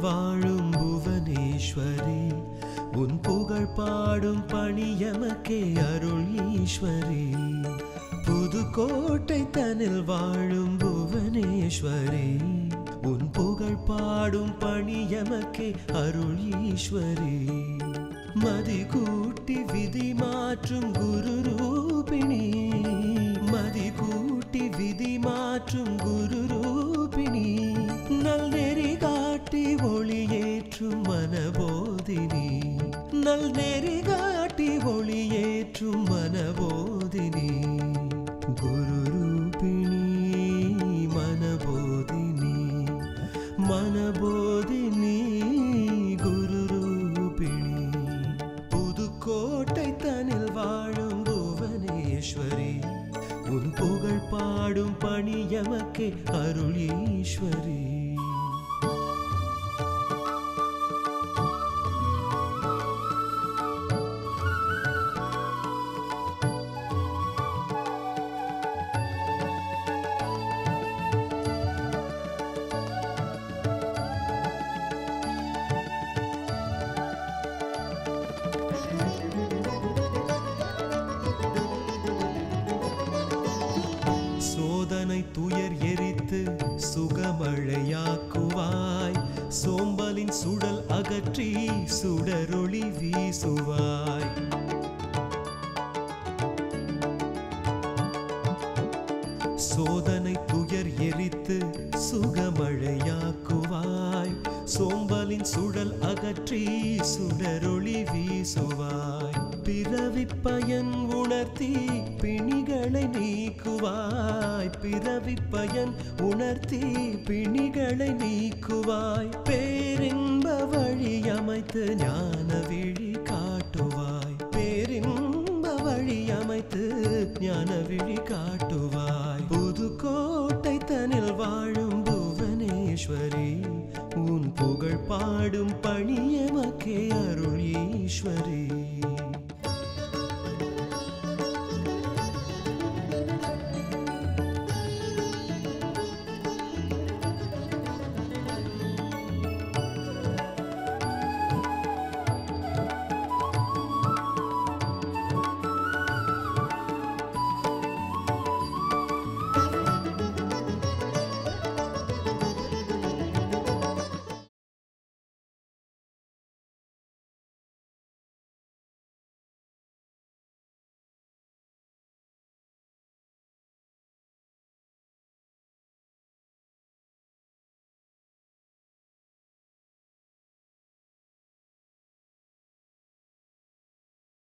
வாழும் புவனேஸ்வரி உன் புகழ் பாடும் பணியமக்கே அருள் ஈஸ்வரி புதுக்கோட்டை தனில் வாழும் புவனேஸ்வரி உன் புகழ் பாடும் பணியமக்கே அருள் ஈஸ்வரி மதி கூட்டி விதி மாற்றும் குரு ரூபிணி மதி கூட்டி விதி மாற்றும் குரு ரூபிணி நல் நெறி காட்டி ஒளியேற்றும் மனபோதினி நல் நெறி காட்டி ஒளியேற்றும் மனபோதினி குரு ரூபிணி மனபோதினி மனபோதினி குரு ரூபிணி புதுக்கோட்டை தனில் வாழும் புவனேஸ்வரி உன் புகழ் பாடும் பணியமக்கே அருள் ஈஸ்வரி சோதனை துயர் எரித்து சுகமழையாக்குவாய் சோம்பலின் சுடல் அகற்றி சுடரொளி வீசுவாய் சோதனை துயர் எரித்து சுகமழையாக்குவாய் சோம்பலின் சுடல் அகற்றி சுடரொளி வீசுவாய் பிறவி பயன் உணர்த்தி பிணிகளை நீக்குவாய் பிறவி பயன் உணர்த்தி பிணிகளை நீக்குவாய் பேரின்ப வழி அமைத்து ஞான விழி காட்டுவாய் பேரின்ப வழி அமைத்து ஞான விழி காட்டுவாய் புதுக்கோட்டை தனில் வாழும் புவனேஸ்வரி உன் புகழ் பாடும் பணியமக்கே அருள் ஈஸ்வரி